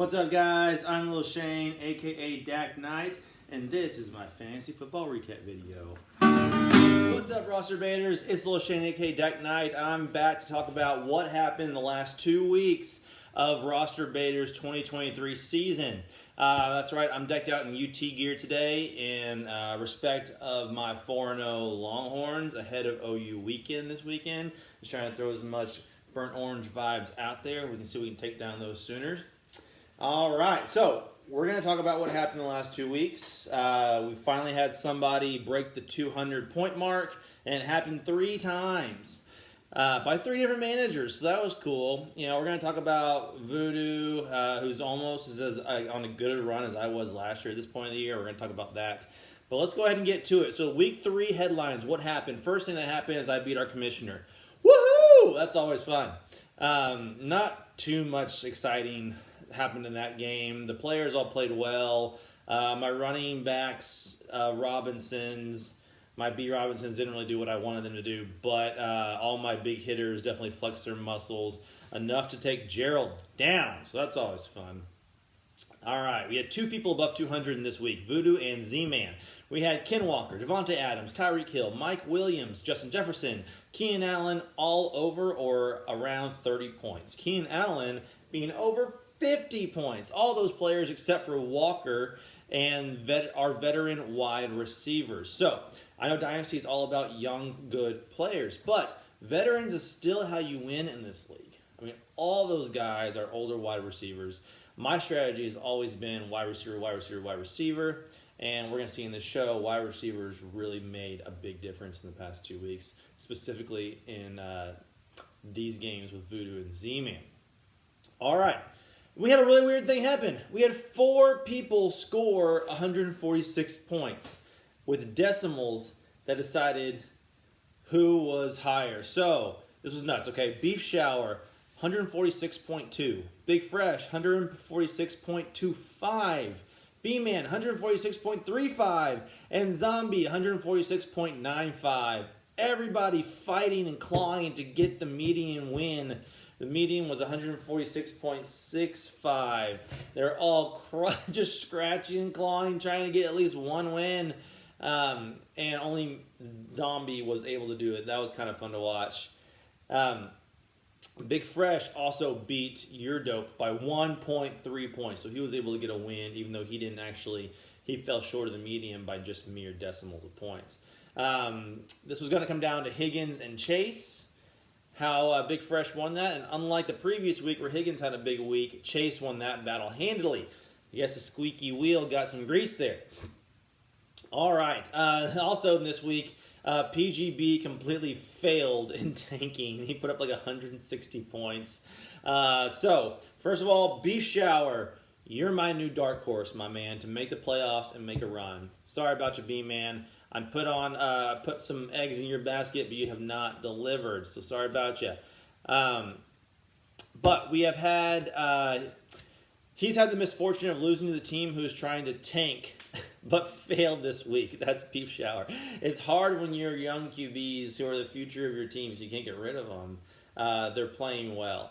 What's up, guys? I'm Lil'Shane, aka Dak Knight, and this is my fantasy football recap video. What's up, Rosterbaiters? It's Lil'Shane, aka Dak Knight. I'm back to talk about what happened in the last 2 weeks of Rosterbaiters 2023 season. That's right, I'm decked out in UT gear today in respect of my 4-0 Longhorns ahead of OU weekend this weekend. Just trying to throw as much burnt orange vibes out there. We can see if we can take down those Sooners. All right, so we're going to talk about what happened in the last 2 weeks. We finally had somebody break the 200-point mark, and it happened 3 times by 3 different managers, so that was cool. You know, we're going to talk about Voodoo, who's almost as on a good a run as I was last year at this point of the year. We're going to talk about that. But let's go ahead and get to it. So week 3 headlines, what happened? First thing that happened is I beat our commissioner. Woohoo! That's always fun. Not too much exciting happened in that game. The players all played well. My running backs, my B. Robinsons didn't really do what I wanted them to do, but all my big hitters definitely flexed their muscles enough to take Gerald down, so that's always fun. All right, we had 2 people above 200 in this week, Voodoo and Z-Man. We had Ken Walker, Devontae Adams, Tyreek Hill, Mike Williams, Justin Jefferson, Keenan Allen all over or around 30 points. Keenan Allen being over 50 points. All those players except for Walker and our veteran wide receivers. So, I know Dynasty is all about young, good players, but veterans is still how you win in this league. I mean, all those guys are older wide receivers. My strategy has always been wide receiver, wide receiver, wide receiver, and we're going to see in this show, wide receivers really made a big difference in the past 2 weeks, specifically in these games with Voodoo and Z-Man. All right. We had a really weird thing happen. We had 4 people score 146 points with decimals that decided who was higher. So, this was nuts, okay? Beef Shower, 146.2. Big Fresh, 146.25. B-Man, 146.35. And Zombie, 146.95. Everybody fighting and clawing to get the median win. The median was 146.65. They're all just scratching and clawing, trying to get at least one win. And only Zombie was able to do it. That was kind of fun to watch. Big Fresh also beat Your Dope by 1.3 points. So he was able to get a win, even though he fell short of the median by just mere decimals of points. This was going to come down to Higgins and Chase. How Big Fresh won that, and unlike the previous week where Higgins had a big week, Chase won that battle handily. I guess the squeaky wheel got some grease there. All right. Also in this week, PGB completely failed in tanking. He put up like 160 points. So, first of all, Beef Shower, you're my new dark horse, my man, to make the playoffs and make a run. Sorry about you, B-Man. I put some eggs in your basket, but you have not delivered. So sorry about you. But we have had, he's had the misfortune of losing to the team who's trying to tank, but failed this week. That's Beef Shower. It's hard when you're young QBs who are the future of your teams. You can't get rid of them. They're playing well.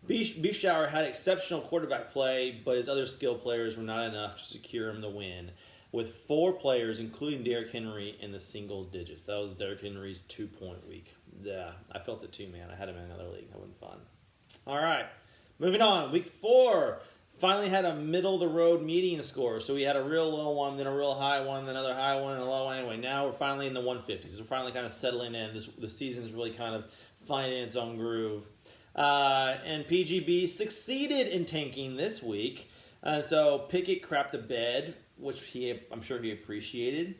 Beef Shower had exceptional quarterback play, but his other skill players were not enough to secure him the win, with 4 players, including Derrick Henry, in the single digits. That was Derrick Henry's 2-point week. Yeah, I felt it too, man. I had him in another league. That wasn't fun. All right, moving on. Week 4 finally had a middle-of-the-road median score. So we had a real low one, then a real high one, then another high one, and a low one. Anyway, now we're finally in the 150s. We're finally kind of settling in. The season's really kind of finding its own groove. And PGB succeeded in tanking this week. So Pickett crapped the bed, which I'm sure he appreciated,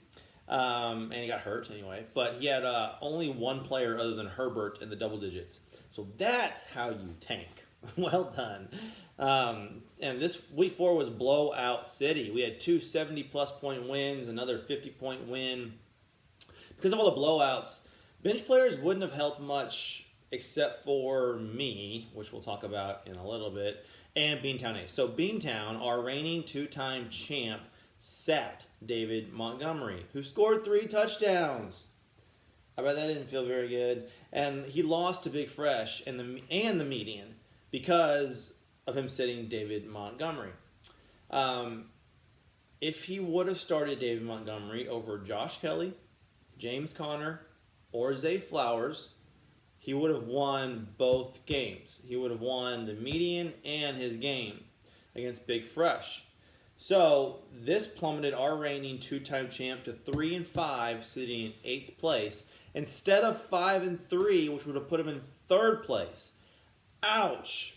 and he got hurt anyway. But he had only one player other than Herbert in the double digits. So that's how you tank. Well done. And this week 4 was blowout city. We had 2 70-plus point wins, another 50-point win. Because of all the blowouts, bench players wouldn't have helped much except for me, which we'll talk about in a little bit, and Beantown Ace. So Beantown, our reigning 2-time champ, sat David Montgomery, who scored 3 touchdowns. I bet that didn't feel very good. And he lost to Big Fresh and the median because of him sitting David Montgomery. If he would have started David Montgomery over Josh Kelly, James Conner, or Zay Flowers, he would have won both games. He would have won the median and his game against Big Fresh. So this plummeted our reigning two-time champ to 3-5, sitting in 8th place, instead of 5-3, which would have put him in 3rd place. Ouch!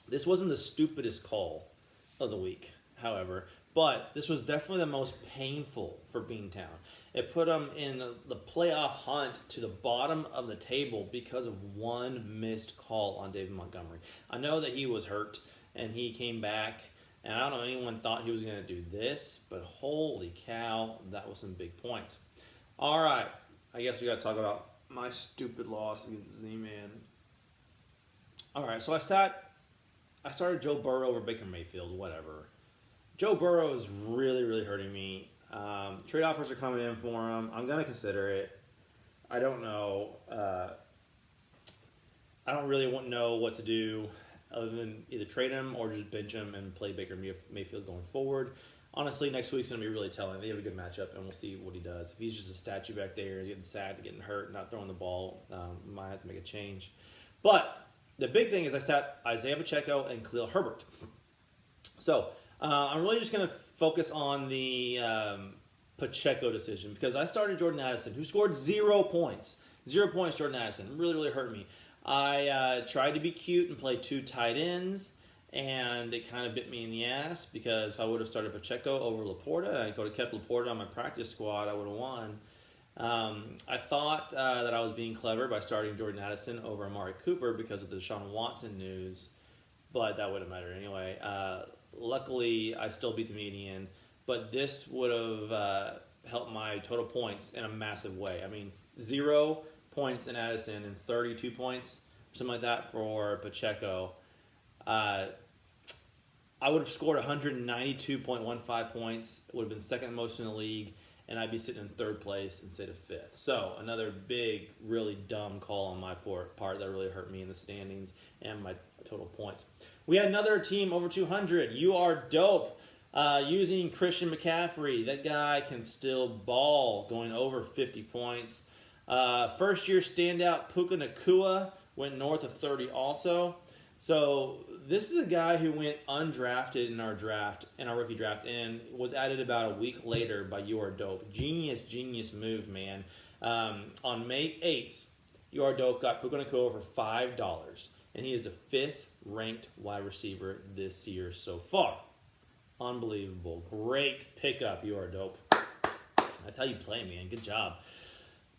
This wasn't the stupidest call of the week, however, but this was definitely the most painful for Beantown. It put him in the playoff hunt to the bottom of the table because of one missed call on David Montgomery. I know that he was hurt and he came back, and I don't know anyone thought he was going to do this, but holy cow, that was some big points. All right, I guess we got to talk about my stupid loss against Z-Man. All right, so I started Joe Burrow over Baker Mayfield, whatever. Joe Burrow is really, really hurting me. Trade offers are coming in for him. I'm going to consider it. I don't know. I don't really know what to do other than either trade him or just bench him and play Baker Mayfield going forward. Honestly, next week's going to be really telling. They have a good matchup, and we'll see what he does. If he's just a statue back there, he's getting sad, getting hurt, not throwing the ball, might have to make a change. But the big thing is I sat Isaiah Pacheco and Khalil Herbert. So I'm really just going to focus on the Pacheco decision because I started Jordan Addison, who scored 0 points. 0 points, Jordan Addison. Really, really hurt me. I tried to be cute and play 2 tight ends, and it kind of bit me in the ass because if I would have started Pacheco over Laporta and I could have kept Laporta on my practice squad, I would have won. I thought that I was being clever by starting Jordan Addison over Amari Cooper because of the Deshaun Watson news, but that wouldn't matter anyway. Luckily, I still beat the median, but this would have helped my total points in a massive way. I mean, 0 points in Addison and 32 points, something like that for Pacheco. I would have scored 192.15 points. It would have been second most in the league, and I'd be sitting in 3rd place instead of 5th. So another big, really dumb call on my part that really hurt me in the standings and my total points. We had another team over 200. You are dope. Using Christian McCaffrey. That guy can still ball, going over 50 points. First-year standout Puka Nacua went north of 30 also. So this is a guy who went undrafted in our rookie draft, and was added about a week later by You Are Dope. Genius move, man. On May 8th, You Are Dope got Puka Nacua for $5, and he is the 5th ranked wide receiver this year so far. Unbelievable. Great pickup, You Are Dope. That's how you play, man. Good job.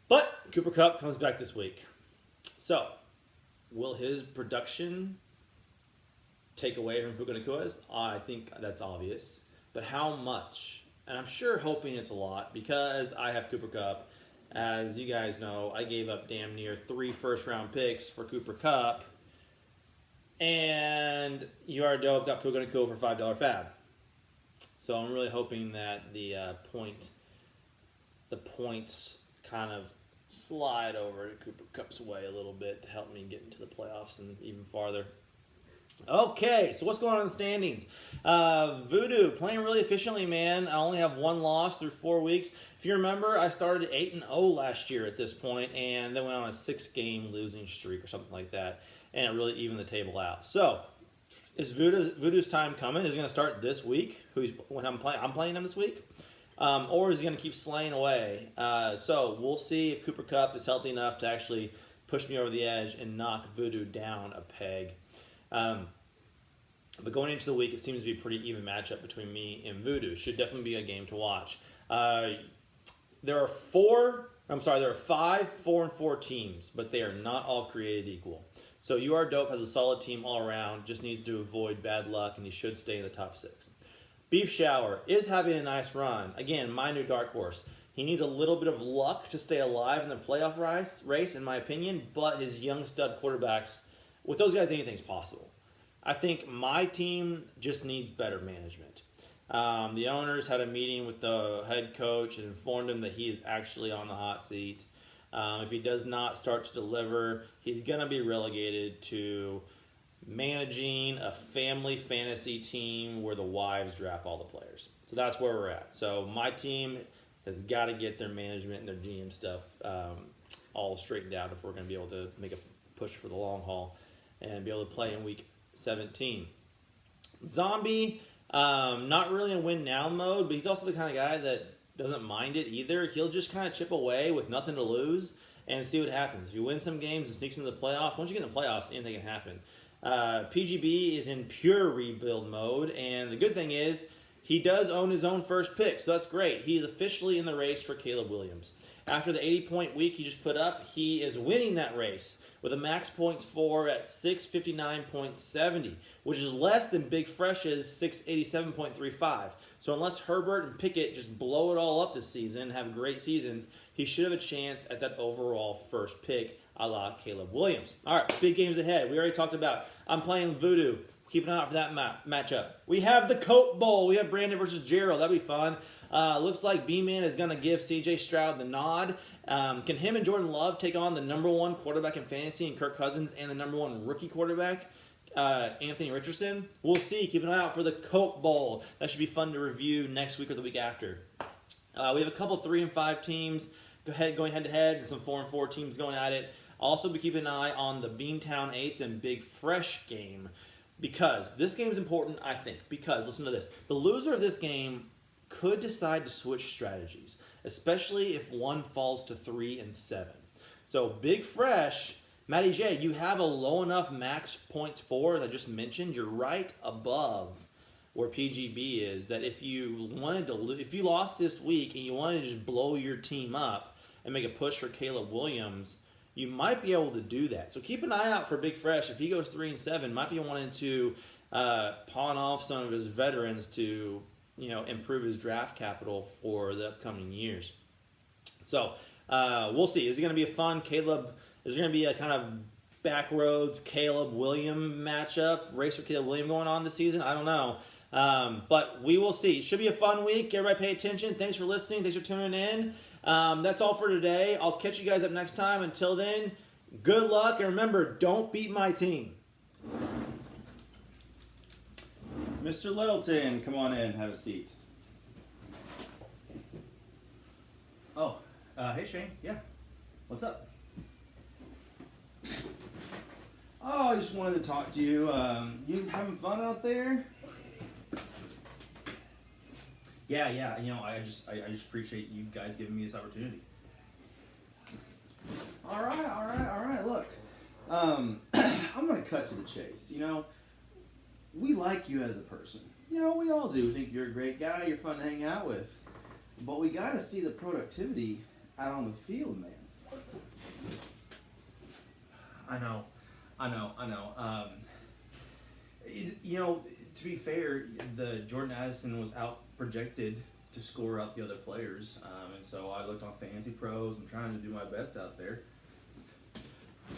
But Cooper Kupp comes back this week. So, will his production take away from Puka Nacua's? I think that's obvious. But how much? And I'm sure hoping it's a lot because I have Cooper Kupp. As you guys know, I gave up damn near 3 first-round picks for Cooper Kupp. And You Are Dope got Puka Nacua for $5 fab. So I'm really hoping that the points kind of slide over to Cooper Kupp's way a little bit to help me get into the playoffs and even farther. Okay, so what's going on in the standings? Voodoo, playing really efficiently, man. I only have 1 loss through 4 weeks. If you remember, I started 8-0 last year at this point, and then went on a 6-game losing streak or something like that, and it really evened the table out. So, is Voodoo's time coming? Is he going to start this week? When I'm playing him this week? Or is he going to keep slaying away? So we'll see if Cooper Kupp is healthy enough to actually push me over the edge and knock Voodoo down a peg. But going into the week, it seems to be a pretty even matchup between me and Voodoo. Should definitely be a game to watch. There are 5 4-4 teams, but they are not all created equal. So You Are Dope has a solid team all around, just needs to avoid bad luck, and he should stay in the top 6. Beef Shower is having a nice run. Again, my new dark horse. He needs a little bit of luck to stay alive in the playoff race, in my opinion, but his young stud quarterbacks, with those guys, anything's possible. I think my team just needs better management. The owners had a meeting with the head coach and informed him that he is actually on the hot seat. If he does not start to deliver, he's going to be relegated to managing a family fantasy team where the wives draft all the players. So that's where we're at. So my team has got to get their management and their GM stuff all straightened out if we're going to be able to make a push for the long haul and be able to play in week 17. Zombie, not really in win now mode, but he's also the kind of guy that doesn't mind it either. He'll just kind of chip away with nothing to lose and see what happens. If you win some games and sneaks into the playoffs, once you get in the playoffs, anything can happen. PGB is in pure rebuild mode, and the good thing is he does own his own first pick, so that's great. He's officially in the race for Caleb Williams. After the 80-point week he just put up, he is winning that race with a max points for at 659.70, which is less than Big Fresh's 687.35. So unless Herbert and Pickett just blow it all up this season, have great seasons, he should have a chance at that overall first pick, a la Caleb Williams. All right, big games ahead. We already talked about I'm playing Voodoo. Keep an eye out for that matchup. We have the Coat Bowl. We have Brandon versus Gerald. That'll be fun. Looks like B-Man is going to give C.J. Stroud the nod. Can him and Jordan Love take on the number one quarterback in fantasy and Kirk Cousins and the number one rookie quarterback, Anthony Richardson? We'll see. Keep an eye out for the Coat Bowl. That should be fun to review next week or the week after. We have a couple 3 and 5 teams going head-to-head and some 4 and 4 teams going at it. Also, be keeping an eye on the Beantown Ace and Big Fresh game because this game is important, I think. Because, listen to this, the loser of this game could decide to switch strategies, especially if one falls to 3 and 7. So Big Fresh, Matty J, you have a low enough max points for, as I just mentioned. You're right above where PGB is. That if you wanted to, if you lost this week and you wanted to just blow your team up and make a push for Caleb Williams, you might be able to do that. So keep an eye out for Big Fresh. If he goes 3 and 7, might be wanting to pawn off some of his veterans to, improve his draft capital for the upcoming years. So we'll see. Is it going to be a fun Caleb? Is there going to be a kind of backroads Caleb William matchup, race for Caleb William going on this season? I don't know. But we will see. Should be a fun week. Everybody pay attention. Thanks for listening. Thanks for tuning in. That's all for today. I'll catch you guys up next time. Until then, good luck. And remember, don't beat my team. Mr. Littleton, come on in. Have a seat. Oh, hey Shane. Yeah. What's up? Oh, I just wanted to talk to you. You having fun out there? Yeah. I just appreciate you guys giving me this opportunity. All right. Look, I'm gonna cut to the chase. We like you as a person. We all do. Think you're a great guy. You're fun to hang out with. But we gotta see the productivity out on the field, man. I know. To be fair, the Jordan Addison was out projected to score out the other players, and so I looked on Fantasy Pros. I'm trying to do my best out there.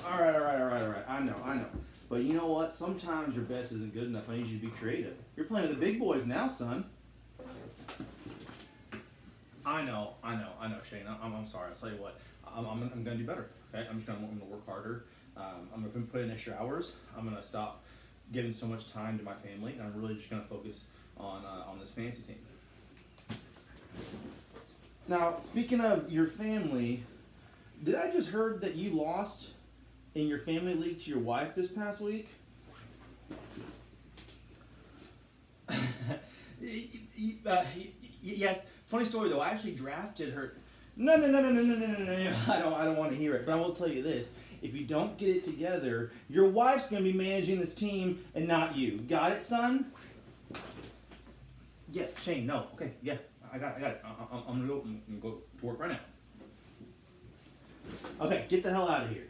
All right. I know. But you know what? Sometimes your best isn't good enough. I need you to be creative. You're playing with the big boys now, son. I know, Shane. I'm sorry. I'll tell you what. I'm gonna do better. Okay. I'm gonna work harder. I'm gonna put in extra hours. I'm gonna stop giving so much time to my family, and I'm really just gonna focus on this fantasy team. Now, speaking of your family, did I just heard that you lost in your family league to your wife this past week? Yes. Funny story though. I actually drafted her. No. I don't want to hear it. But I will tell you this: if you don't get it together, your wife's going to be managing this team and not you. Got it, son? Yeah, Shane. No. Okay. Yeah, I got it. I'm gonna go to work right now. Okay, get the hell out of here.